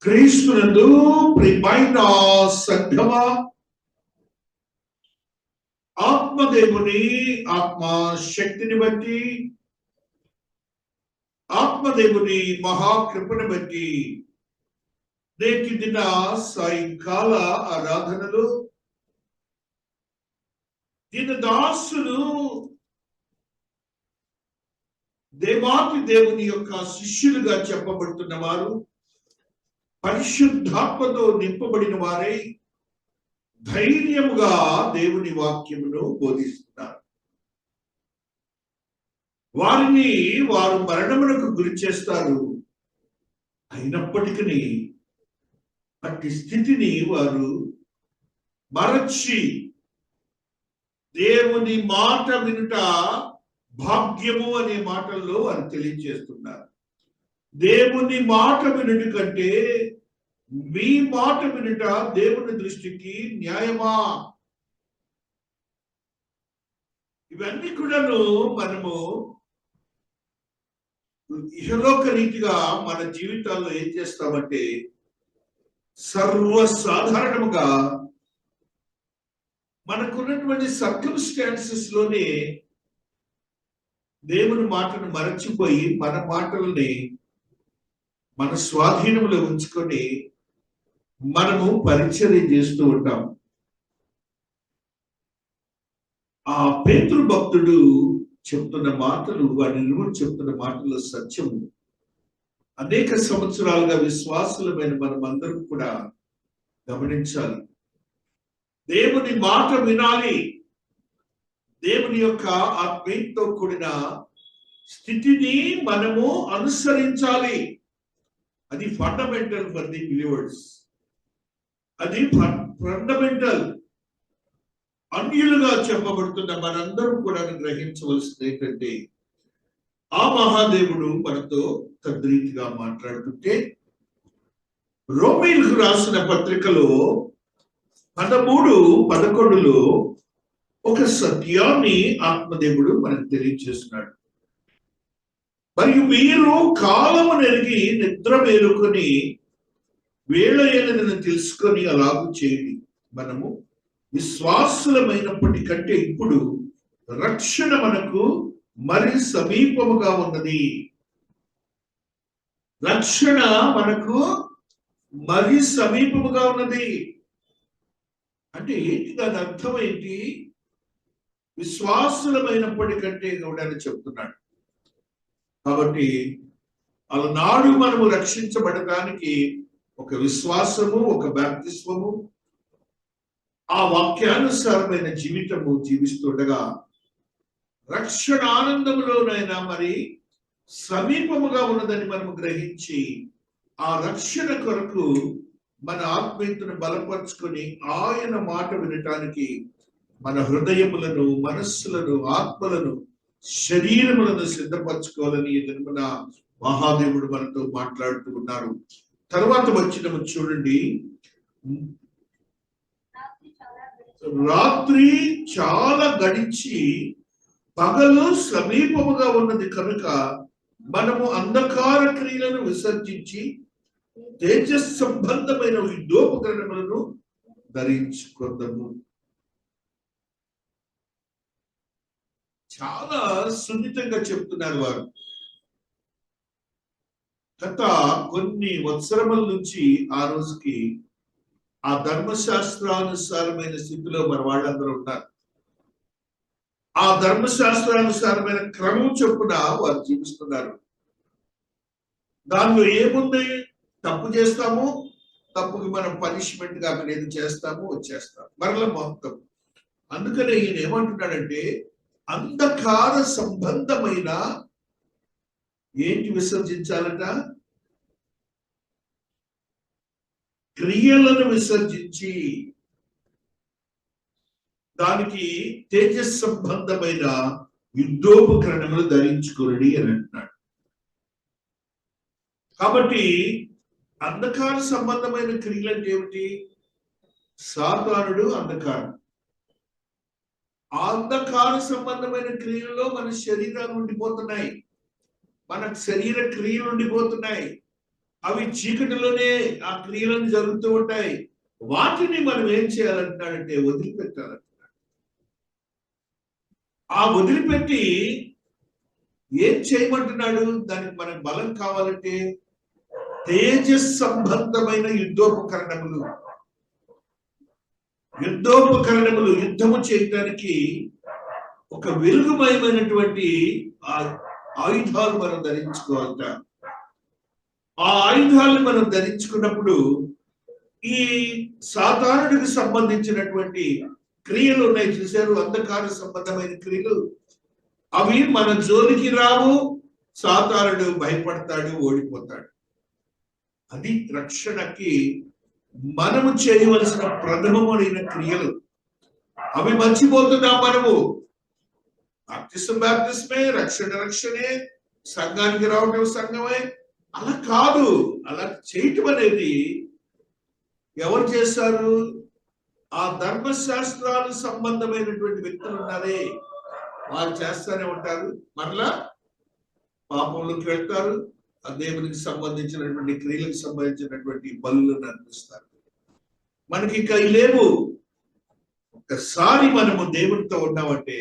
క్రీస్తునందు ప్రియమైన సంఘమా, ఆత్మదేవుని ఆత్మ శక్తిని బట్టి, ఆత్మదేవుని మహాకృపను బట్టి నేటి దిన సాయంకాల ఆరాధనలు దీని దాసులు దేవాతి దేవుని యొక్క శిష్యులుగా చెప్పబడుతున్న వారు, పరిశుద్ధాత్మతో నింపబడిన వారై ధైర్యముగా దేవుని వాక్యమును బోధిస్తున్నారు. వారిని వారు మరణమునకు గురి చేస్తారు. అయినప్పటికీ అట్టి స్థితిని వారు మరచి దేవుని మాట వినుట భాగ్యము అనే మాటల్లో వారు తెలియజేస్తున్నారు. దేవుని మాట వినుట కంటే మీ మాట వినుట దేవుని దృష్టికి న్యాయమా? ఇవన్నీ కూడాను మనము ఇహలోక రీతిగా మన జీవితాల్లో ఏం చేస్తామంటే, సర్వసాధారణముగా మనకున్నటువంటి సర్కమ్స్టాన్సెస్ లోనే దేవుని మాటను మరచిపోయి మన మాటల్ని మన స్వాధీనంలో ఉంచుకొని మనము పరిచర్య చేస్తూ ఉంటాం. ఆ పేతురు భక్తుడు చెప్తున్న మాటలు, వాడి ఇరువురు చెప్తున్న మాటలు సత్యము. అనేక సంవత్సరాలుగా విశ్వాసులమైన మనం అందరం కూడా గమనించాలి. దేవుని మాట వినాలి. దేవుని యొక్క ఆత్మీయతో కూడిన స్థితిని మనము అనుసరించాలి. అది ఫండమెంటల్ ఫర్ ది బిలీవర్స్. అది ఫండమెంటల్. అన్యులుగా చెప్పబడుతున్న మనందరం కూడా గ్రహించవలసింది ఏంటంటే, ఆ మహాదేవుడు మనతో తద్రీతిగా మాట్లాడుతుంటే, రోమీయులకు రాసిన పత్రికలో 13:11లో ఒక సత్యాన్ని ఆత్మదేవుడు మనకు తెలియజేస్తున్నాడు. మరియు మీరు కాలము నెరిగి నిద్ర మేలుకొని వేళ ఏదైనా తెలుసుకొని అలాగూ చేయండి. మనము విశ్వాసులమైనప్పటికంటే ఇప్పుడు రక్షణ మనకు మరి సమీపముగా ఉన్నది. రక్షణ మనకు మరి సమీపముగా ఉన్నది అంటే ఏంటి? దాని అర్థం ఏంటి? విశ్వాసులమైనప్పటికంటే కూడా అని చెప్తున్నాడు. కాబట్టి అలనాడు మనము రక్షించబడటానికి ఒక విశ్వాసము, ఒక బాప్తిస్మము, ఆ వాక్యానుసారమైన జీవితము జీవిస్తుండగా రక్షణ ఆనందములోనైనా మరి సమీపముగా ఉన్నదని మనము గ్రహించి ఆ రక్షణ కొరకు మన ఆత్మీయతను బలపరుచుకొని ఆయన మాట వినటానికి మన హృదయములను, మనస్సులను, ఆత్మలను, శరీరములను సిద్ధపరచుకోవాలని మన మహాదేవుడు మనతో మాట్లాడుతూ ఉన్నారు. తర్వాత వచ్చినము చూడండి. రాత్రి చాలా గడిచి పగలు సమీపముగా ఉన్నది కనుక మనము అంధకార క్రియలను విసర్జించి తేజస్ సంబంధమైన యుద్ధోపకరణములను ధరించుకుందాము. చాలా సున్నితంగా చెప్తున్నారు వారు. గత కొన్ని సంవత్సరముల నుంచి ఆ రోజుకి ఆ ధర్మశాస్త్రానుసారమైన స్థితిలో మన వాళ్ళందరూ ఉంటారు. ఆ ధర్మశాస్త్రానుసారమైన క్రమం చొప్పున వారు జీవిస్తున్నారు. దానిలో ఏముంది? తప్పు చేస్తాము, తప్పుకి మనం పనిష్మెంట్ గా అక్కడ ఏది చేస్తాము, వచ్చేస్తాం మరలా మొత్తం. అందుకనే ఈయన ఏమంటున్నాడంటే, అంధకార సంబంధమైన ఏంటి విసర్జించాలట? క్రియలను విసర్జించి దానికి తేజస్ సంబంధమైన యుద్ధోపకరణములు ధరించుకోండి అని అంటున్నాడు. కాబట్టి అంధకార సంబంధమైన క్రియలు అంటే ఏమిటి? సాతానుడు అంధకారం. ఆ అంధకార సంబంధమైన క్రియలలో మన శరీరాలు ఉండిపోతున్నాయి, మన శరీర క్రియలు ఉండిపోతున్నాయి. అవి చీకటిలోనే ఆ క్రియలను జరుగుతూ ఉంటాయి. వాటిని మనం ఏం చేయాలంటున్నాడంటే వదిలిపెట్టాలంటున్నాడు. ఆ వదిలిపెట్టి ఏం చేయమంటున్నాడు? దానికి మనకు బలం కావాలంటే తేజస్ సంబంధమైన యుద్ధోపకరణములు యుద్ధము చేయటానికి ఒక వెలుగుమయమైనటువంటి ఆయుధాలు మనం ధరించుకోవాలట. ఆ ఆయుధాలను మనం ధరించుకున్నప్పుడు ఈ సాధారణకు సంబంధించినటువంటి క్రియలు ఉన్నాయి చూశారు, అంధకార సంబంధమైన క్రియలు. అవి మన జోలికి రావు, సాతానుడు భయపడతాడు, ఓడిపోతాడు. అది రక్షణకి మనము చేయవలసిన ప్రథమమైన క్రియలు. అవి మర్చిపోతున్నాం మనము. బాప్తిస్మే, రక్షణే, సంఘానికి రావటం సంఘమే. అలా కాదు. అలా చేయటం అనేది ఎవరు చేశారు? ఆ ధర్మశాస్త్రాలు సంబంధమైనటువంటి వ్యక్తులు ఉన్నారే, వాళ్ళు చేస్తానే ఉంటారు. మరలా పాపంలోకి వెళ్తారు. ఆ దేవునికి సంబంధించినటువంటి క్రియలకు సంబంధించినటువంటి బలులను అర్పిస్తారు. మనకి ఇంకా లేవు. ఒక్కసారి మనము దేవునితో ఉన్నామంటే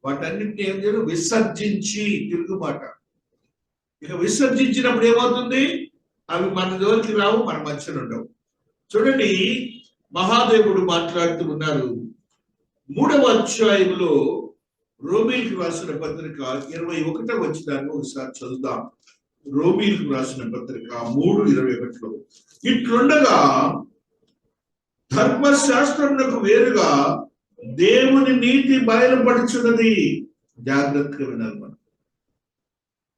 వాటన్నిటిని ఏం చేయాలి? విసర్జించి, తిరుగుమాట. ఇక విసర్జించినప్పుడు ఏమవుతుంది? అవి మన జోలికి రావు, మన మధ్యన ఉండవు. చూడండి, మహాదేవుడు మాట్లాడుతూ ఉన్నారు. 3వ అధ్యాయంలో రోమీలకు రాసిన పత్రిక 21వ వచనాన్ని ఒకసారి చదువుదాం. రోమీలకు రాసిన పత్రిక 3:21లో, ఇట్లుండగా ధర్మశాస్త్రమునకు వేరుగా దేవుని నీతి బయలుపడుచున్నది. జాగ్రత్తగా వినాలి మనం.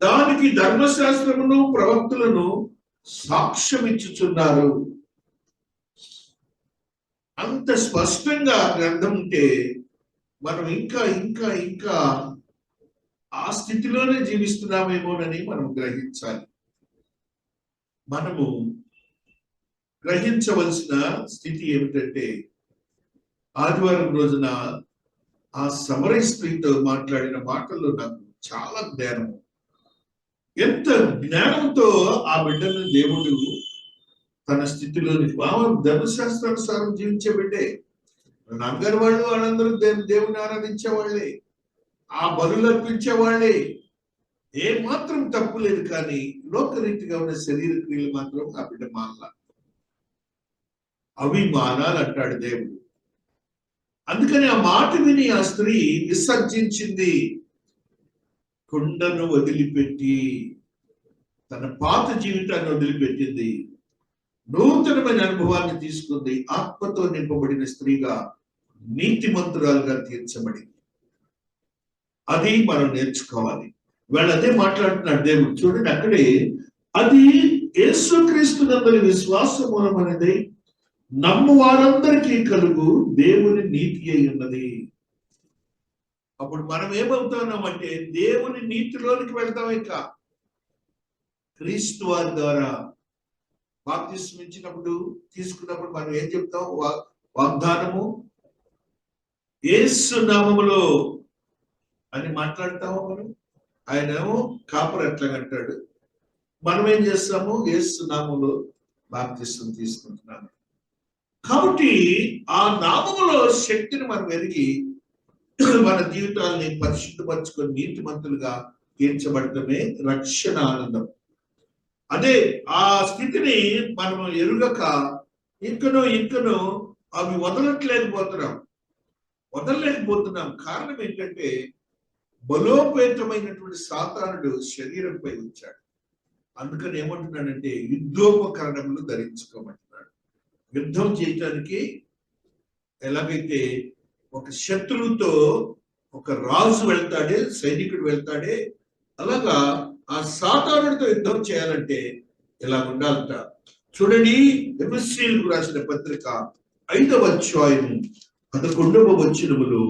దానికి ధర్మశాస్త్రమును ప్రవక్తలను సాక్ష్యం ఇచ్చుచున్నారు. అంత స్పష్టంగా గ్రంథం ఉంటే మనం ఇంకా ఇంకా ఇంకా ఆ స్థితిలోనే జీవిస్తున్నామేమోనని మనం గ్రహించాలి. మనము గ్రహించవలసిన స్థితి ఏమిటంటే, ఆదివారం రోజున ఆ సమరయ స్త్రీతో మాట్లాడిన మాటల్లో నాకు చాలా జ్ఞానం. ఎంత జ్ఞానంతో ఆ బిడ్డను దేవుడు తన స్థితిలోని ధర్మశాస్త్రానుసారం జీవించే బిడ్డే. నాన్నగారి వాళ్ళు వాళ్ళందరూ దేవుని ఆరాధించే వాళ్ళే, ఆ బలులు అర్పించే వాళ్ళే. ఏ మాత్రం తప్పు లేదు. కానీ లోకరీతిగా ఉన్న శరీర క్రియలు మాత్రం ఆ బిడ్డ మానాల. అవి మానాలంటాడు దేవుడు. అందుకని ఆ మాట విని ఆ స్త్రీ విసర్జించింది. కుండను వదిలిపెట్టి తన పాత జీవితాన్ని వదిలిపెట్టింది. నూతనమైన అనుభవాన్ని తీసుకుంది. ఆత్మతో నింపబడిన స్త్రీగా, నీతిమంతురాలుగా తీర్చబడింది. అది మనం నేర్చుకోవాలి. వాళ్ళు అదే మాట్లాడుతున్నాడు దేవుడు. చూడండి, అక్కడే అది యేసుక్రీస్తునందరి విశ్వాస మూలమైనది, నమ్ము వారందరికీ కలుగు దేవుని నీతి అయి ఉన్నది. అప్పుడు మనం ఏమవుతున్నామంటే దేవుని నీతిలోనికి వెళ్తాం. ఇంకా క్రీస్తు వారి ద్వారా బాప్తిస్మం ఇచ్చినప్పుడు, తీసుకున్నప్పుడు మనం ఏం చెప్తాం? వాగ్దానము యేసు నామములో అని మాట్లాడతాము మనం. ఆయన కాపరు ఎట్లా అంటాడు, మనం ఏం చేస్తాము? యేసు నామములో బాప్తిస్మం తీసుకుంటున్నాము. కాబట్టి ఆ నామములో శక్తిని మనం ఎరిగి మన జీవితాన్ని పరిశుద్ధపరచుకొని నీతిమంతులుగా తీర్చబడటమే రక్షణ ఆనందం. అదే ఆ స్థితిని మనం ఎరుగక ఇంకనో అవి వదలలేకపోతున్నాం. కారణం ఏంటంటే బలోపేతమైనటువంటి సాతానుడు శరీరంపై ఉంచాడు. అందుకని ఏమంటున్నాడంటే యుద్ధోపకరణములు ధరించుకోమంటున్నాడు. యుద్ధం చేయటానికి ఎలాగైతే ఒక శత్రువుతో ఒక రాజు వెళ్తాడే, సైనికుడు వెళ్తాడే, అలాగా ఆ సాతానుడితో యుద్ధం చేయాలంటే ఇలా ఉండాలంట. చూడండి, ఎఫెసీయులకు రాసిన పత్రిక 5వ అధ్యాయం 11వ వచనములో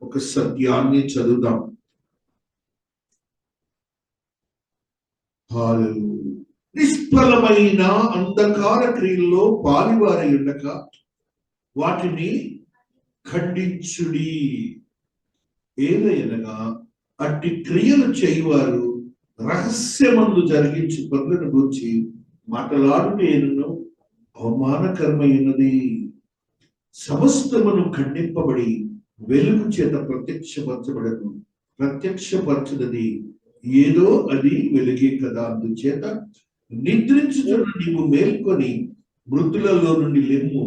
ఒక సత్యాన్ని చదువుదాం. నిష్ఫలమైన అంధకార క్రియల్లో పాలివారై ఉండక వాటిని ఖండించుడి. ఏదైనగా అట్టి క్రియలు చేయువారు రహస్యమందు జరిగించు పనులను గురించి మాటలాడుటేను అవమానకరమైనది. సమస్తమును ఖండింపబడి వెలుగు చేత ప్రత్యక్షపరచబడదు. ప్రత్యక్షపరచునది ఏదో అది వెలుగే కదా. అందుచేత నిద్రించుచున్న నీవు మేల్కొని మృతులలో నుండి లెమ్ము,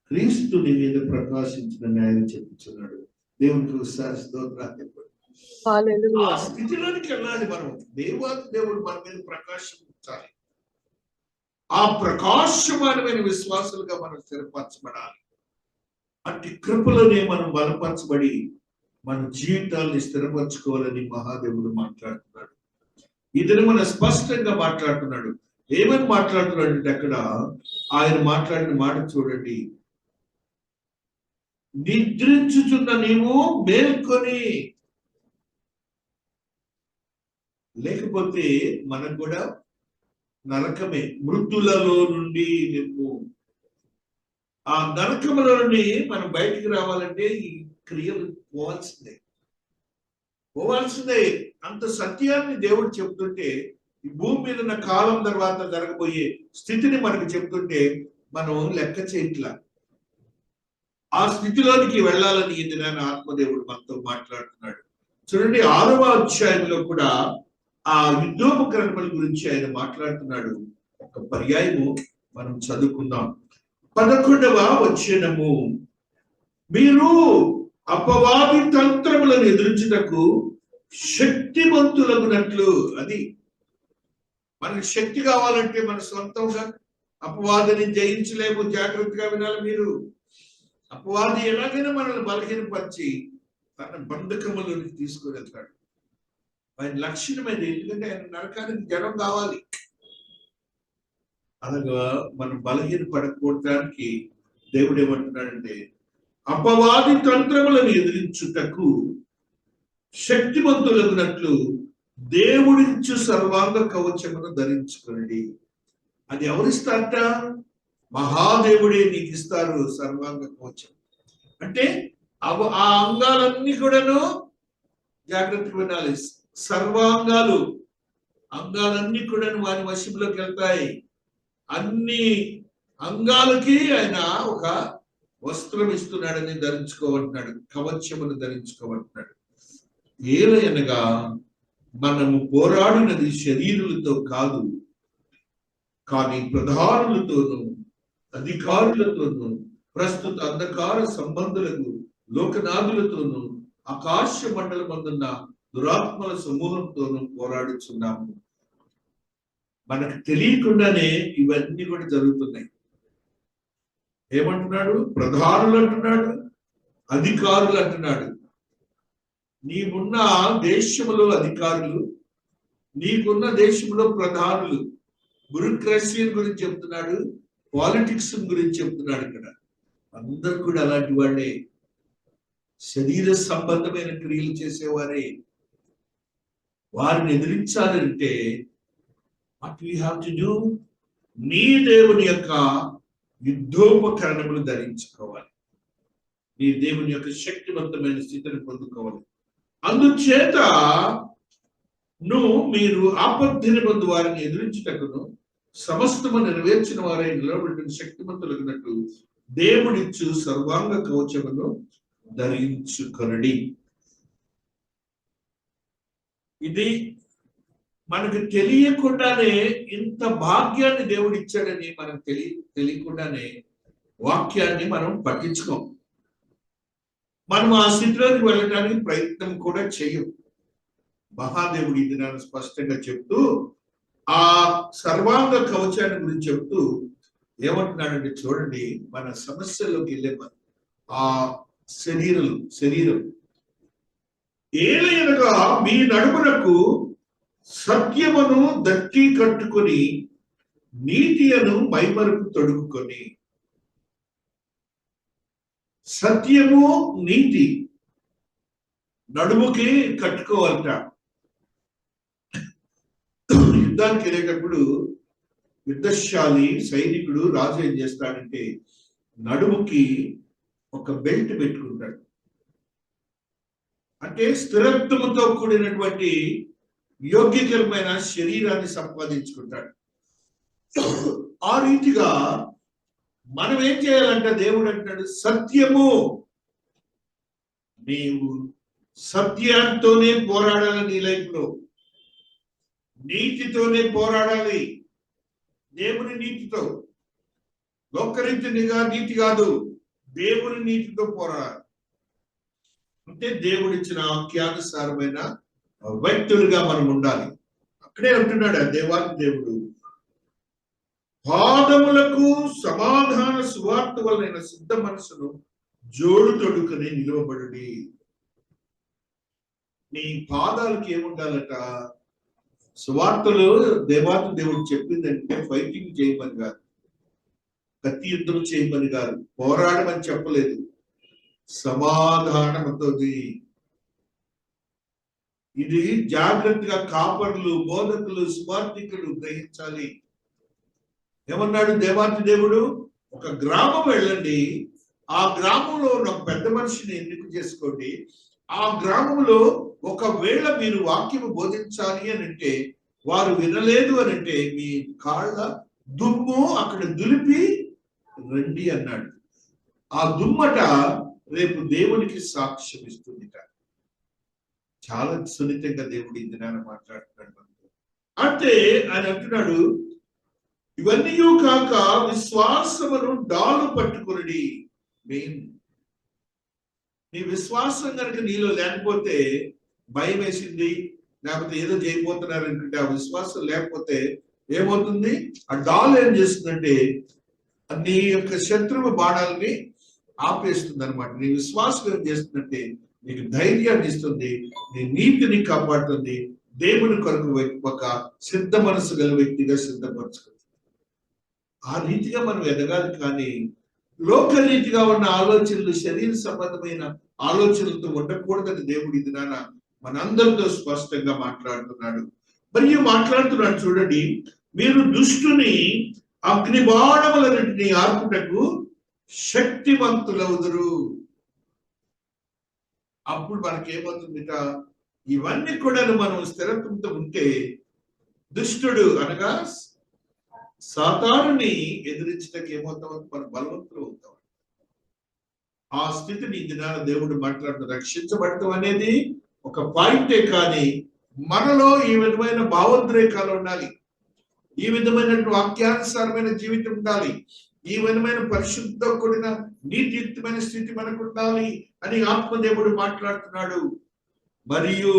క్రీస్తు నీ మీద ప్రకాశించిన న్యాయం చెప్పుచున్నాడు. దేవునికి ఒకసారి స్తోత్రాలు. ఆ స్థితిలోనికి వెళ్ళాలి మనం. దేవుడు మన మీద ప్రకాశం ఉంచాలి. ఆ ప్రకాశమానమైన విశ్వాసులుగా మనం స్థిరపరచబడాలి. అట్టి కృపలోనే మనం బలపరచబడి మన జీవితాన్ని స్థిరపరచుకోవాలని మహాదేవుడు మాట్లాడుతున్నాడు. ఇదని మన స్పష్టంగా మాట్లాడుతున్నాడు. ఏమని మాట్లాడుతున్నాడు అంటే అక్కడ ఆయన మాట్లాడిన మాట చూడండి. నిద్రించుచున్న నీవు మేల్కొని, లేకపోతే మనకు కూడా నరకమే. మృతులలో నుండి నువ్వు ఆ నరకముల నుండి మనం బయటికి రావాలంటే ఈ క్రియలు పోవాల్సిందే. అంత సత్యాన్ని దేవుడు చెప్తుంటే, ఈ భూమి మీద ఉన్న కాలం తర్వాత జరగబోయే స్థితిని మనకు చెప్తుంటే మనం లెక్క చేయట్లా. ఆ స్థితిలోనికి వెళ్ళాలని ఈ దినాన్ని ఆత్మదేవుడు మనతో మాట్లాడుతున్నాడు. చూడండి 6వ అధ్యాయంలో కూడా ఆ యుద్ధోపకరణముల గురించి ఆయన మాట్లాడుతున్నాడు. ఒక పర్యాయము మనం చదువుకుందాం. 11వ వచనము, మీరు అపవాది తంత్రములను ఎదురించుటకు శక్తివంతులగునట్లు. అది మనకి శక్తి కావాలంటే మన సొంతంగా అపవాదిని జయించలేము. జాగ్రత్తగా వినాలి మీరు. అపవాది ఎలాగైనా మనల్ని బలహీనపరిచి తన బంధకములోనికి తీసుకుని వెళ్తాడు. ఆయన లక్షణమైనది. ఎందుకంటే ఆయన నరకానికి జనం కావాలి. అలాగా మనం బలహీనపడకపోవడానికి దేవుడు ఏమంటున్నాడంటే, అపవాది తంత్రములను ఎదిరించుటకు శక్తివంతులగునట్లు దేవుడిచ్చు సర్వాంగ కవచమును ధరించుకోండి. అది ఎవరిస్తారట? మహాదేవుడే నీకు ఇస్తారు సర్వాంగ కవచం. అంటే ఆ అంగాలన్నీ కూడాను జాగ్రత్తగా వినాలి. సర్వాంగాలు, అంగాలన్నీ కూడాను వారి వశంలోకి వెళ్తాయి. అన్ని అంగాలకి ఆయన ఒక వస్త్రం ఇస్తున్నాడని ధరించుకోమంటున్నాడు, కవచమును ధరించుకోమంటున్నాడు. ఏలయనగా మనము పోరాడినది శరీరులతో కాదు, కానీ ప్రధానులతోనూ అధికారులతోనూ ప్రస్తుత అంధకార సంబంధులకు లోకనాథులతోనూ ఆకాశ మండలమందున్న దురాత్మల సమూహంతోనూ పోరాడుచున్నాము. మనకు తెలియకుండానే ఇవన్నీ కూడా జరుగుతున్నాయి. ఏమంటున్నాడు? ప్రధానులు అంటున్నాడు, అధికారులు అంటున్నాడు. నీవున్న దేశంలో అధికారులు, నీకున్న దేశంలో ప్రధానులు. బ్యూరోక్రసీ గురించి చెప్తున్నాడు, పాలిటిక్స్ గురించి చెప్తున్నాడు. ఇక్కడ అందరూ కూడా అలాంటి వాళ్ళే, శరీర సంబంధమైన క్రియలు చేసేవారే. వారిని ఎదిరించాలంటే what we have to do, నీ దేవుని యొక్క యుద్ధోపకరణములు ధరించుకోవాలి. నీ దేవుని యొక్క శక్తివంతమైన స్థితిని పొందుకోవాలి. అందుచేత మీరు ఆపత్తిని పొందు వారిని ఎదిరించుటకును సమస్తము నెరవేర్చిన వారై నిలబడిన శక్తివంతులగినట్టు దేవుడిచ్చు సర్వాంగ కవచమును ధరించుకొనడి. ఇది మనకు తెలియకుండానే ఇంత భాగ్యాన్ని దేవుడు ఇచ్చాడని మనకు తెలియకుండానే వాక్యాన్ని మనం పట్టించుకోం. మనం ఆ స్థితిలోకి వెళ్ళడానికి ప్రయత్నం కూడా చేయం. మహాదేవుడు ఇది నన్ను స్పష్టంగా చెప్తూ ఆ సర్వాంగ కవచాన్ని గురించి చెప్తూ ఏమంటున్నాడంటే, చూడండి, మన సమస్యలోకి వెళ్ళే ఆ శరీరం ఏలయనగా మీ నడుమునకు సత్యమును దట్టి కట్టుకొని నీతియను మైమరుపు తొడుగుకొని. సత్యము నీతి నడుముకి కట్టుకోవాలట. యుద్ధానికి వెళ్ళేటప్పుడు యుద్ధశాలి సైనికుడు రాజు ఏం చేస్తాడంటే నడుముకి ఒక బెల్ట్ పెట్టుకుంటాడు. అంటే స్థిరత్వముతో కూడినటువంటి యోగ్యకరమైన శరీరాన్ని సంపాదించుకుంటాడు. ఆ రీతిగా మనం ఏం చేయాలంటే దేవుడు అంటాడు, సత్యము, నీవు సత్యంతోనే పోరాడాలి, నీ లైఫ్ లో నీతితోనే పోరాడాలి, దేవుని నీతితో. లోకరీతినిగా నీతి కాదు, దేవుని నీతితో పోరాడాలి. అంటే దేవుడిచ్చిన వాక్యానుసారమైన వ్యక్తులుగా మనం ఉండాలి. అక్కడే అంటున్నాడు ఆ దేవాది దేవుడు, పాదములకు సమాధాన సువార్త వలన సిద్ధ మనసును జోడు తొడుకుని నిలవబడి. నీ పాదాలకు ఏముండాలట? సువార్తలో దేవాది దేవుడు చెప్పిందంటే ఫైటింగ్ చేయమని కాదు, కత్తి యుద్ధం చేయమని కాదు, పోరాడమని చెప్పలేదు, సమాధానంతో. ఇది జాగ్రత్తగా కాపర్లు, బోధకులు, సువార్థికులు గ్రహించాలి. ఏమన్నాడు దేవాది దేవుడు? ఒక గ్రామం వెళ్ళండి, ఆ గ్రామంలో ఒక పెద్ద మనిషిని ఎన్నిక చేసుకోండి, ఆ గ్రామంలో ఒకవేళ మీరు వాక్యము బోధించాలి అని అంటే, వారు వినలేదు అని అంటే, మీ కాళ్ళ దుమ్ము అక్కడ దులిపి రండి అన్నాడు. ఆ దుమ్మట రేపు దేవునికి సాక్ష్యం ఇస్తుందిట. చాలా సున్నితంగా దేవుడు ఈ దినాన్ని మాట్లాడుతున్నాడు. అంటే ఆయన అంటున్నాడు, ఇవన్నీ కాక విశ్వాసమును డాలు పట్టుకుని. మెయిన్, నీ విశ్వాసం కనుక నీలో లేకపోతే, భయం వేసింది, లేకపోతే ఏదో చేయబోతున్నారు అనుకుంటే, ఆ విశ్వాసం లేకపోతే ఏమవుతుంది? ఆ డాల్ ఏం చేస్తుందంటే నీ యొక్క శత్రువు బాణాలని ఆపేస్తుంది అనమాట. నీ విశ్వాసం ఏం చేస్తుందంటే నీకు ధైర్యాన్ని ఇస్తుంది, నీ నీతిని కాపాడుతుంది, దేవుని కొరకు ఒక సిద్ధ మనసు గల వ్యక్తిగా సిద్ధపరచుకుంటుంది. ఆ రీతిగా మనం ఎదగాలి. కానీ లోకరీతిగా ఉన్న ఆలోచనలు, శరీర సంబంధమైన ఆలోచనలతో ఉండకూడదని దేవుడు ఇది మనందరితో స్పష్టంగా మాట్లాడుతున్నాడు. మరియు మాట్లాడుతున్నాడు, చూడండి, మీరు దుష్టుని అగ్ని బాణములన్నింటినీ ఆర్పుటకు శక్తివంతులవుదురు. అప్పుడు మనకేమవుతుందిట? ఇవన్నీ కూడా మనం స్థిరత్వంతో ఉంటే దుష్టుడు అనగా సాతానుని ఎదిరించడానికి ఏమవుతాం? మనం బలవంతులు అవుతాం. ఆ స్థితిని దినాన దేవుడు మాట్లాడుతూ రక్షించబడటం అనేది ఒక పాయింటే, కానీ మనలో ఈ విధమైన భావోద్రేకాలు ఉండాలి, ఈ విధమైన వాక్యానుసారమైన జీవితం ఉండాలి, ఈ విధమైన పరిశుద్ధ కూడిన నీతియుక్తమైన స్థితి మనకు ఉండాలి అని ఆత్మదేవుడు మాట్లాడుతున్నాడు. మరియు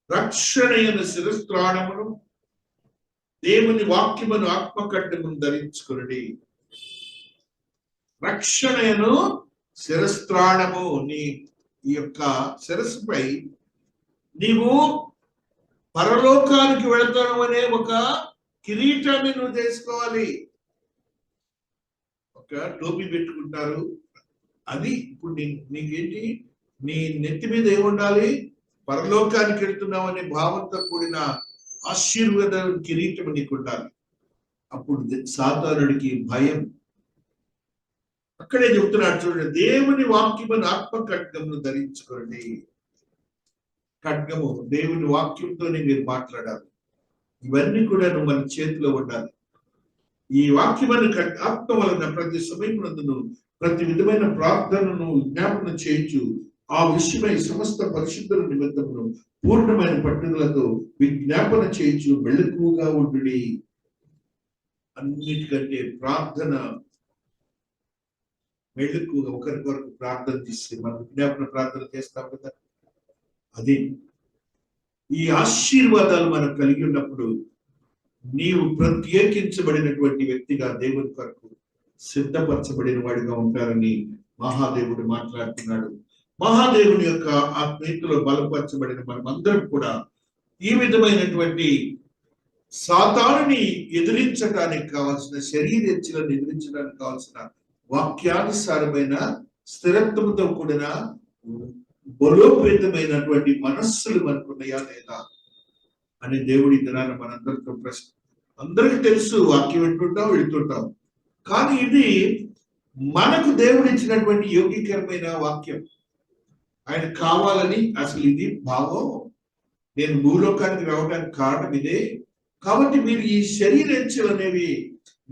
రక్షణయైన శిరస్త్రాణమును, దేవుని వాక్యమును ఆత్మకడ్డమును ధరించుకుని. రక్షణయను శిరస్త్రాణము, నీ ఈ యొక్క శిరస్సుపై నీవు పరలోకానికి వెళతావు అనే ఒక కిరీటాన్ని నువ్వు చేసుకోవాలి. ఒక టోపీ పెట్టుకుంటారు, అది ఇప్పుడు నీకేంటి? నీ నెత్తి మీద ఏముండాలి? పరలోకానికి వెళ్తున్నావు అనే భావంతో కూడిన ఆశీర్వాద కిరీటం నీకు ఉండాలి. అప్పుడు సాతానుడికి భయం. అక్కడే చెబుతున్నాడు, చూడండి, దేవుని వాక్యమును ఆత్మ ఖడ్గమును ధరించుకోండి. ఖడ్గము దేవుని వాక్యంతోనే మీరు మాట్లాడాలి. ఇవన్నీ కూడా నువ్వు మన చేతిలో ఉండాలి. ఈ వాక్యమైన ఆత్మ వలన ప్రతి సమయమునందును ప్రతి విధమైన ప్రార్థనను జ్ఞాపన చేయించు, ఆ విషయమై సమస్త పరిశుద్ధుల నిమిత్తమును పూర్ణమైన పట్టుదలతో విజ్ఞాపన చేయించు మెళకువగా ఉండుడి. అన్నిటికంటే ప్రార్థన మెళకువగా, ఒకరికొరకు ప్రార్థన చేసి మనం విజ్ఞాపన ప్రార్థన చేస్తాం కదా, అది. ఈ ఆశీర్వాదాలు మనం కలిగి ఉన్నప్పుడు నీవు ప్రత్యేకించబడినటువంటి వ్యక్తిగా దేవుని కొరకు సిద్ధపరచబడిన వాడిగా ఉంటారని మహాదేవుడు మాట్లాడుతున్నాడు. మహాదేవుని యొక్క ఆత్మీయతలో బలపరచబడిన మనమందరం కూడా ఈ విధమైనటువంటి సాతానుని ఎదిరించడానికి కావాల్సిన, శరీరేచ్ఛలను ఎదిరించడానికి కావాల్సిన వాక్యానుసారమైన స్థిరత్వంతో కూడిన బలోపేతమైనటువంటి మనస్సులు మనకున్నాయా లేదా అని దేవుడి దినాన మనందరితో ప్రశ్న. అందరికీ తెలుసు, వాక్యం వింటుంటాం, వెళ్తుంటాం, కానీ ఇది మనకు దేవుడు ఇచ్చినటువంటి యోగ్యకరమైన వాక్యం. ఆయన కావాలని, అసలు ఇది భావం, నేను భూలోకానికి రావడానికి కారణం ఇదే, కాబట్టి మీరు ఈ శరీరేచ్ఛలు అనేవి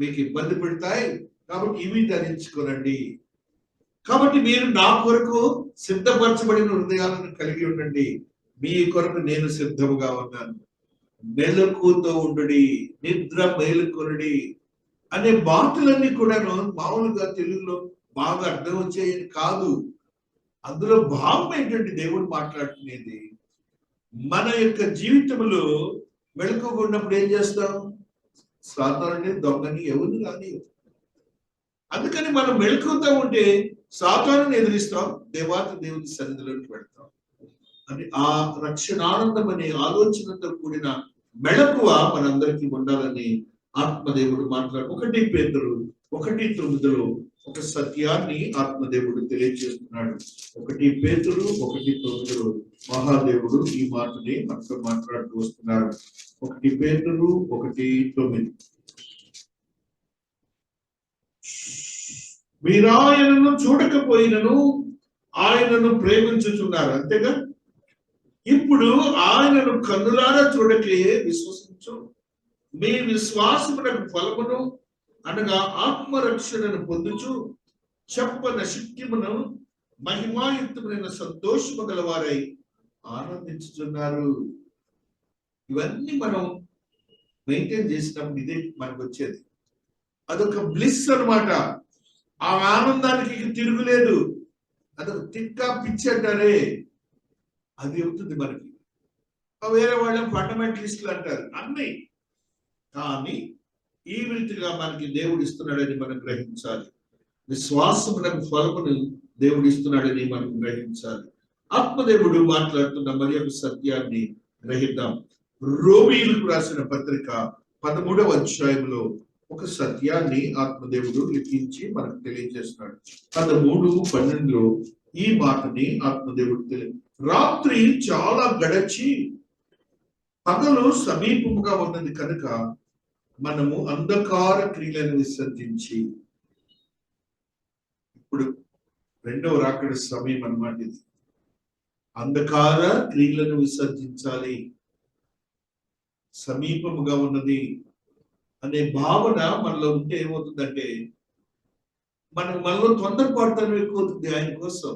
మీకు ఇబ్బంది పెడతాయి, కాబట్టి ఇవి ధరించుకోనండి. కాబట్టి మీరు నా కొరకు సిద్ధపరచబడిన హృదయాలను కలిగి ఉండండి, మీ కొరకు నేను సిద్ధముగా ఉన్నాను. మెలకుతో ఉండుడి, నిద్ర మేలుకొనుడి అనే మాటలన్నీ కూడాను మామూలుగా తెలుగులో బాగా అర్థం వచ్చేది కాదు. అందులో భావం ఏంటంటే దేవుడు మాట్లాడుతున్నది మన యొక్క జీవితంలో మెలకుగా ఉన్నప్పుడు ఏం చేస్తాం? సాతానుని, దొంగని ఎవరిని రాని. అందుకని మనం మెలకుతో ఉంటే సాతానుని ఎదిరిస్తాం, దేవాతి దేవుని సన్నిధిలోకి వెళ్తాం అని ఆ రక్షణానందం అనే ఆలోచనతో కూడిన మెళకువ మనందరికీ ఉండాలని ఆత్మదేవుడు మాట్లాడు. 1 పేతురు 1:9 ఒక సత్యాన్ని ఆత్మదేవుడు తెలియజేస్తున్నాడు. 1 పేతురు 1:9 మహాదేవుడు ఈ మాటని మనతో మాట్లాడుతూ వస్తున్నారు. 1 పేతురు 1:9 మీరాయనను చూడకపోయినను ఆయనను ప్రేమించుచున్నారు, అంతేగా? ఇప్పుడు ఆయనను కన్నులారా చూడకే విశ్వసించు, మీ విశ్వాసమునకు ఫలమును అనగా ఆత్మరక్షణను పొందుచు చెప్పన శక్తిమును మహిమాయుక్తమైన సంతోషము గలవారై ఆనందించుతున్నారు. ఇవన్నీ మనం మెయింటైన్ చేసినప్పుడు ఇదే మనకు వచ్చేది. అదొక బ్లిస్ అన్నమాట. ఆ ఆనందానికి తిరుగులేదు. అదొక తిక్కా పిచ్చి అంటారే, అది అవుతుంది మనకి. వేరే వాళ్ళ ఫండమెంటలిస్టులు అంటారు అన్ని. కానీ ఈ రీతిగా మనకి దేవుడు ఇస్తున్నాడని మనం గ్రహించాలి. విశ్వాసమునకు ఫలమును దేవుడు ఇస్తున్నాడని మనం గ్రహించాలి. ఆత్మదేవుడు మాట్లాడుతున్న మరి ఒక సత్యాన్ని గ్రహిద్దాం. రోమీయులకు రాసిన పత్రిక 13వ అధ్యాయంలో ఒక సత్యాన్ని ఆత్మదేవుడు లిఖించి మనకు తెలియజేస్తున్నాడు. 13:12 ఈ మాటని ఆత్మదేవుడు రాత్రి చాలా గడచి పగలు సమీపముగా ఉన్నది కనుక మనము అంధకార క్రియలను విసర్జించి, ఇప్పుడు రెండవ రాకడ సమయం అన్నమాట ఇది. అంధకార క్రియలను విసర్జించాలి, సమీపముగా ఉన్నది అనే భావన మనలో ఉంటే ఏమవుతుందంటే మనలో తొందరపడతాను ఎక్కువవుతుంది. ఆయన కోసం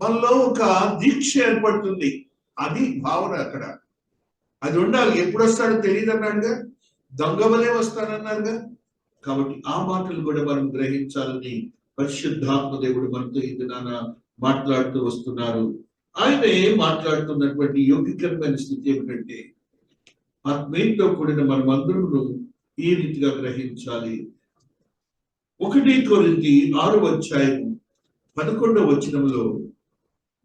మనలో ఒక దీక్ష ఏర్పడుతుంది. అది భావన అక్కడ. అది ఉండాలి. ఎప్పుడు వస్తాడో తెలియదు అన్నాడుగా, దొంగవలే వస్తానన్నారుగా. కాబట్టి ఆ మాటలు కూడా మనం గ్రహించాలని పరిశుద్ధాత్మ దేవుడు మనతో ఈ దినాన మాట్లాడుతూ వస్తున్నారు. ఆయనే మాట్లాడుతున్నటువంటి యోగ్యకరమైన స్థితి ఏమిటంటే ఆత్మీయంతో కూడిన మనమందరము ఈ రీతిగా గ్రహించాలి. 1 కొరింథీ 6వ అధ్యాయము 11వ వచనంలో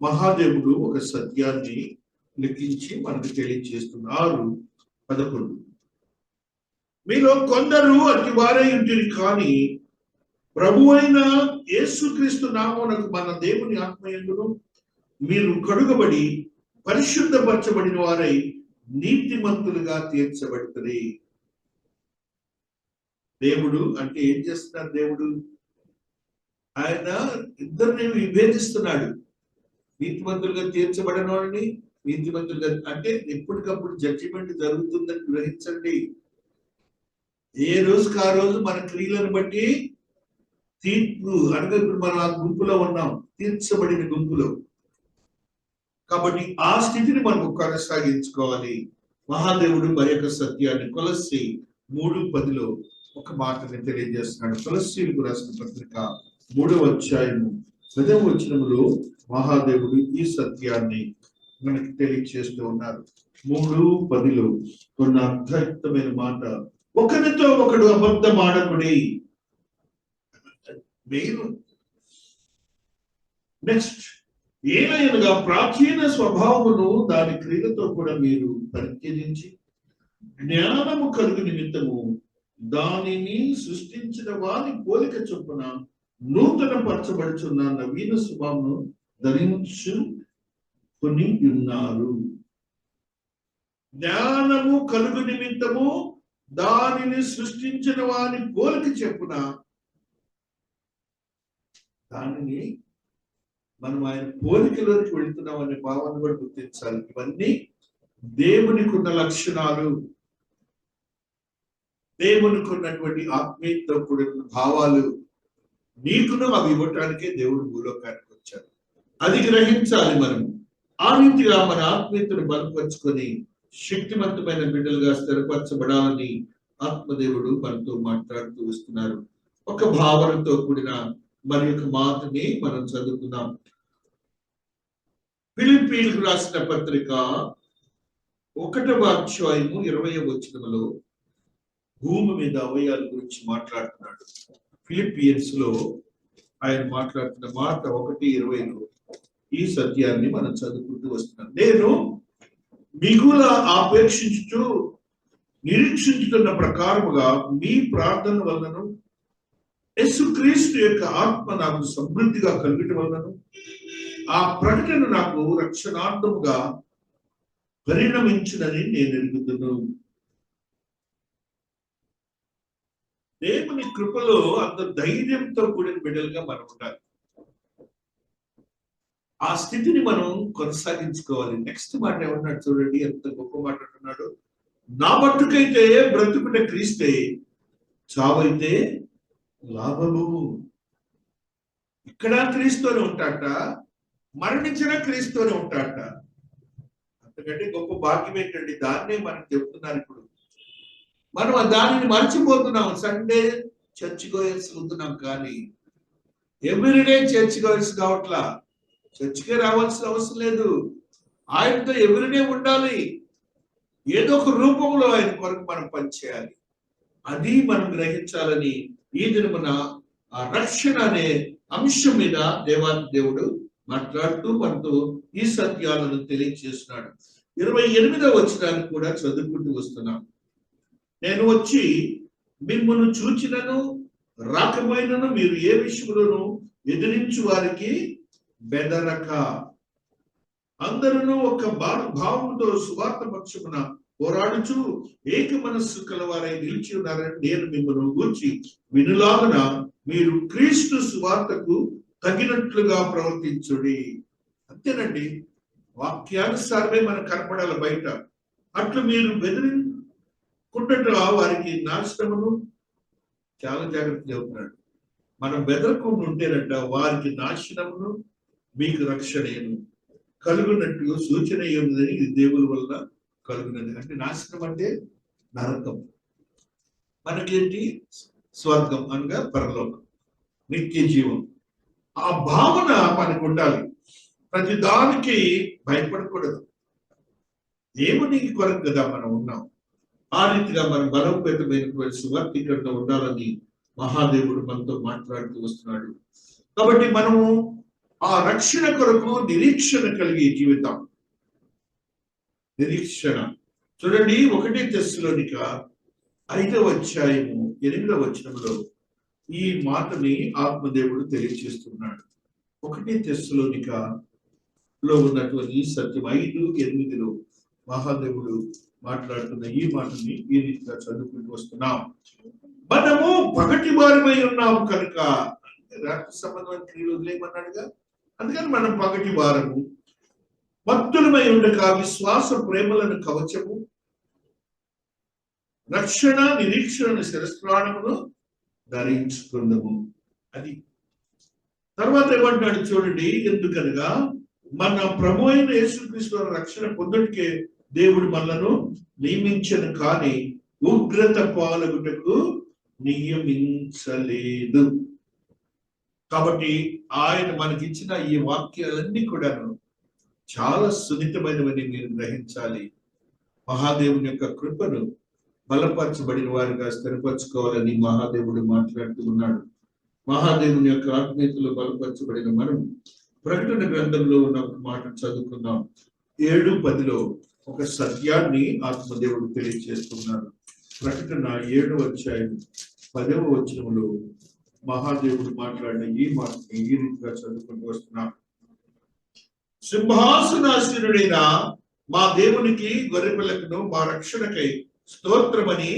మహాదేవుడు ఒక సత్యాన్ని లిఖించి మనకు తెలియజేస్తున్నారు. 6:11 మీలో కొందరు అతివారై ఉంటిరి, కానీ ప్రభువైన యేసుక్రీస్తు నామమునకు మన దేవుని ఆత్మయందును మీరు కడుగబడి పరిశుద్ధపరచబడిన వారై నీతిమంతులుగా తీర్చబడుతుంది. దేవుడు అంటే ఏం చేస్తున్నారు? దేవుడు ఆయన ఇద్దరిని విభేదిస్తున్నాడు. నీతిమంతులుగా తీర్చబడిన వాడిని నీతిమంతులుగా అంటే ఎప్పటికప్పుడు జడ్జిమెంట్ జరుగుతుందని గ్రహించండి. ఏ రోజుకి ఆ రోజు మన క్రియలను బట్టి తీర్పు అనగా ఇప్పుడు మనం ఆ గుంపులో ఉన్నాం, తీర్చబడిన గుంపులో. కాబట్టి ఆ స్థితిని మనం కొనసాగించుకోవాలి. మహాదేవుడు మరి యొక్క సత్యాన్ని కొలస్సీ 3:10 ఒక మాటని తెలియజేస్తున్నాడు. కొలస్సీలకు రాసిన పత్రిక 3వ అధ్యాయము 10వ వచనములో మహాదేవుడు ఈ సత్యాన్ని మనకి తెలియజేస్తూ ఉన్నారు. 3:10 కొన్న అర్థయుక్తమైన మాట, ఒకరితో ఒకడు అబద్ధం ఆడకుడి. మెయిన్ నెక్స్ట్ ఏలయనగా ప్రాచీన స్వభావమును దాని క్రియలతో కూడా మీరు పరిత్యజించి జ్ఞానము కలుగు నిమిత్తము దానిని సృష్టించిన వారి పోలిక చొప్పున నూతన పరచబడుచున్న నవీన స్వభావమును ధరించుకొని ఉన్నారు. జ్ఞానము కలుగు నిమిత్తము దానిని సృష్టించిన వారి పోలిక చెప్పున దానిని మనం ఆయన పోలికలోకి వెళ్తున్నాం అనే భావాన్ని కూడా గుర్తించాలి. ఇవన్నీ దేవునికి ఉన్న లక్షణాలు. దేవునికి ఉన్నటువంటి ఆత్మీయతతో కూడిన భావాలు నీకును అవి ఇవ్వటానికే దేవుడు భూలోకానికి వచ్చాడు. అది గ్రహించాలి మనం. ఆ రీతిగా మన ఆత్మీయతను బలపరుచుకొని శక్తివంతమైన బిడ్డలుగా స్థిరపరచబడాలని ఆత్మదేవుడు మనతో మాట్లాడుతూ వస్తున్నారు. ఒక భావనతో కూడిన మరి ఒక మాటని మనం చదువుకుందాం. ఫిలిప్పీయులకు రాసిన పత్రిక 1వ అధ్యాయము 20వ వచనములో భూమి మీద అవయాల గురించి మాట్లాడుతున్నాడు. ఫిలిపియన్స్ లో ఆయన మాట్లాడుతున్న మాట 1:20లో ఈ సత్యాన్ని మనం చదువుకుంటూ వస్తున్నాం. నేను మిగుల ఆపేక్షించుతూ నిరీక్షించుతున్న ప్రకారముగా మీ ప్రార్థన వలనను యేసుక్రీస్తు యొక్క ఆత్మ నాకు సమృద్ధిగా కలుగటం వలనను ఆ ప్రకటన నాకు రక్షణార్థముగా పరిణమించునని నేను ఎరుగుదును. దేవుని కృపలో అంత ధైర్యంతో కూడిన బిడ్డలుగా మనం ఉండాలి. ఆ స్థితిని మనం కొనసాగించుకోవాలి. నెక్స్ట్ మాట ఏమన్నాడు చూడండి, ఎంత గొప్ప మాట అంటున్నాడు. నా మట్టుకైతే బ్రతుకుట క్రీస్తే, చావైతే లాభము. ఇక్కడ క్రీస్తునే ఉంటాట, మరణించిన క్రీస్తునే ఉంటాట. అంతకంటే గొప్ప భాగ్యం ఏంటండి? దాన్నే మనం చెప్తున్నారు. ఇప్పుడు మనం దానిని మర్చిపోతున్నాం. సండే చర్చ్ గోయర్స్ అవుతున్నాం, కానీ ఎవ్రీడే చర్చ్ గోయర్స్ కావట్లా. చర్చికే రావాల్సిన అవసరం లేదు. ఆయనతో ఎవ్రీడే ఉండాలి. ఏదో ఒక రూపంలో ఆయన కొరకు మనం పనిచేయాలి. అది మనం గ్రహించాలని ఈ దినమున ఆ రక్షణ అనే అంశం మీద దేవాది దేవుడు మాట్లాడుతూ మనతో ఈ సత్యాలను తెలియజేస్తున్నాడు. 28వ వచనాన్ని కూడా చదువుకుంటూ వస్తున్నాం. నేను వచ్చి మిమ్మల్ని చూచినను రాకపోయినను మీరు ఏ విషయంలోనూ ఎదిరించు వారికి బెదరక అందరూ ఒక భావముతో సువార్త పక్షమున పోరాడుచు ఏక మనస్సు కలవారై నిలిచి ఉన్నారని నేను మిమ్మల్ని గూర్చి వినులాగున మీరు క్రీస్తు సువార్తకు తగినట్లుగా ప్రవర్తించుడి. అంతేనండి, వాక్యానుసారమే మనకు కనపడాలి బయట. అట్లు మీరు బెదిరించుకుంటూ వారికి నాశనమును, చాలా జాగ్రత్త చెబుతున్నాడు. మనం బెదరకుండా ఉంటేనట వారికి నాశనమును మీకు రక్షణను కలుగునట్టు సూచన ఉన్నదని ఇది దేవుని వల్ల కలుగునది. అంటే నాశనం అంటే నరకం, మనకేంటి స్వర్గం అనగా పరలోకం, నిత్య జీవం. ఆ భావన మనకు ఉండాలి. ప్రతి దానికి భయపడకూడదు. దేవుని కొరకు కదా మనం ఉన్నాం. ఆ రీతిగా మనం బలోపేతమైనటువంటి సువార్థికంగా ఉండాలని మహాదేవుడు మనతో మాట్లాడుతూ వస్తున్నాడు. కాబట్టి మనము ఆ రక్షణ కొరకు నిరీక్షణ కలిగే జీవితం. నిరీక్షణ చూడండి, 1 తెస్సలోనిక 5వ అధ్యాయము 8వ వచనంలో ఈ మాటని ఆత్మదేవుడు తెలియజేస్తున్నాడు. 1 తెస్సలోనికలో ఉన్నటువంటి ఈ సత్యం 5:8లో మహాదేవుడు మాట్లాడుతున్న ఈ మాటని ఈ రీతిగా చదువుకుంటూ వస్తున్నాం. మనము పగటి వారమై ఉన్నాము కనుక, రాత్రి సంబంధమైన క్రియలు వదిలేయమన్నాడుగా. అందుకని మనం పగటి వారము భక్తులమై ఉండక విశ్వాస ప్రేమలను కవచము, రక్షణ నిరీక్షణ శిరస్త్రాణమును ధరించుకుందాము. అది తర్వాత ఏమంటాడు చూడండి, ఎందుకనగా మన ప్రభు అయిన యేసుక్రీస్తు రక్షణ పొందుటికే దేవుడు మనలను నియమించను, కానీ ఉగ్రత పాలగుటకు నియమించలేదు. కాబట్టి ఆయన మనకిచ్చిన ఈ వాక్యాలన్నీ కూడాను చాలా సున్నితమైనవని మీరు గ్రహించాలి. మహాదేవుని యొక్క కృపను బలపరచబడిన వారిగా స్థిరపరచుకోవాలని మహాదేవుడు మాట్లాడుతూ ఉన్నాడు. మహాదేవుని యొక్క ఆత్మీయతలో బలపరచబడిన మనం ప్రకటన గ్రంథంలో ఉన్న ఒక మాట చదువుకుందాం. 7:10లో ఒక సత్యాన్ని ఆత్మదేవుడు తెలియజేస్తున్నాడు. ప్రకటన 7వ అధ్యాయం 10వ వచనంలో మహాదేవుడు మాట్లాడిన ఈ మాటని ఈ రీతిగా చదువుకుంటూ వస్తున్నాం. సింహాసనాసీనుడైన మా దేవునికి గొర్రెపిల్లకును మా రక్షణకై స్తోత్రమని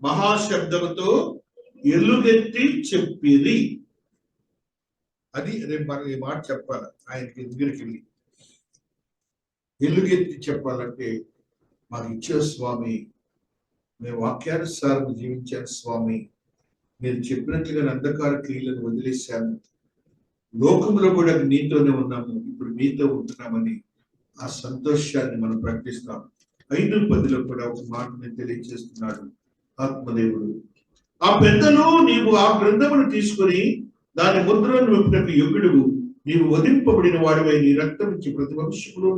మహాశబ్దముతో ఎలుగెత్తి చెప్పిరి. అది రేపు మనం ఈ మాట చెప్పాలి. ఆయనకి దగ్గరికి వెళ్ళి ఎలుగెత్తి చెప్పాలంటే మాకు ఇచ్చే స్వామి మేము వాక్యానుసారం జీవించాను స్వామి. మీరు చెప్పినట్లుగా అంధకార క్రియలను వదిలేశాము. లోకంలో కూడా నీతోనే ఉన్నాము, ఇప్పుడు మీతో ఉంటున్నామని ఆ సంతోషాన్ని మనం ప్రకటిస్తాం. 5:10 కూడా ఒక మాటని తెలియజేస్తున్నాడు ఆత్మదేవుడు. ఆ పెద్దలు, నీవు ఆ గ్రంథమును తీసుకొని దాని ముద్రను విప్పుటకు యోగ్యుడువు. నీవు వధింపబడిన వాడివై నీ రక్తం నుంచి ప్రతి వంశములు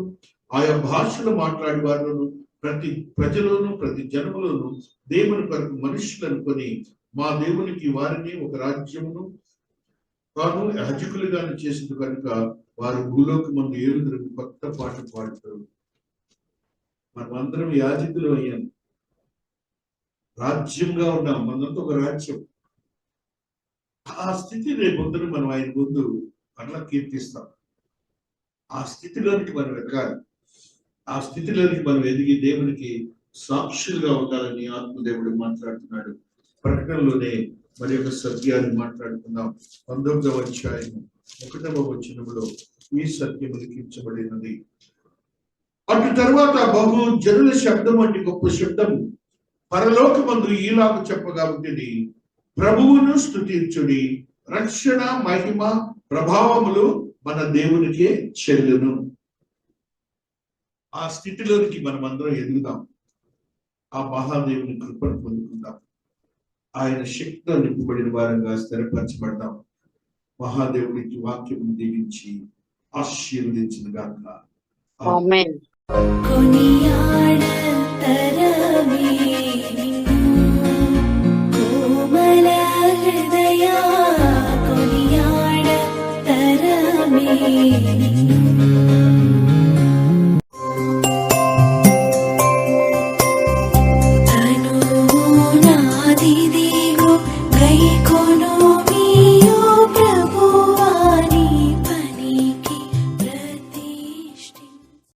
ఆయా భాషలు మాట్లాడే వారిలోను ప్రతి ప్రజలోను ప్రతి జనములోను దేవుని కొరకు మనుషులు అనుకొని మా దేవునికి వారిని ఒక రాజ్యమును తాను యాజకులుగాను చేసింది కనుక వారు భూలోకమందు ఏలుదురు కొత్త పాట పాడుతారు. మనమందరం యాజకులు అయ్యాం, రాజ్యంగా ఉన్నాం, మనంతా ఒక రాజ్యం. ఆ స్థితి రేపొద్దున మనం ఆయన ముందు అట్లా కీర్తిస్తాం. ఆ స్థితిలోనికి మనం ఎక్కాలి. ఆ స్థితిలోనికి మనం ఎదిగి దేవునికి సాక్షులుగా ఉండాలని ఆత్మదేవుడు మాట్లాడుతున్నాడు. ప్రకటనలోనే మరి యొక్క సత్యాన్ని మాట్లాడుతున్నాం. 19వ అధ్యాయం 1వ వచనములో ఈ సత్యము లిఖించబడినది. అటు తర్వాత బహు జనుల శబ్దం వంటి గొప్ప శబ్దము పరలోకమందు ఈలాగు చెప్పగా ఉంటుంది, ప్రభువును స్తుతించుడి, రక్షణ మహిమ ప్రభావములు మన దేవునికే చెల్లును. ఆ స్థితిలోనికి మనం అందరం ఎదుగుదాం. ఆ మహాదేవుని కృపను పొందుకుందాం. ఆయన శక్తితో నింపబడిన వారంగా స్థిరపరచబడదాం. మహాదేవుడికి వాక్యం దీవించి ఆశీర్వదించిన గాక. ఆమేన్. కోమల హృదయా కొనియాడ తరమే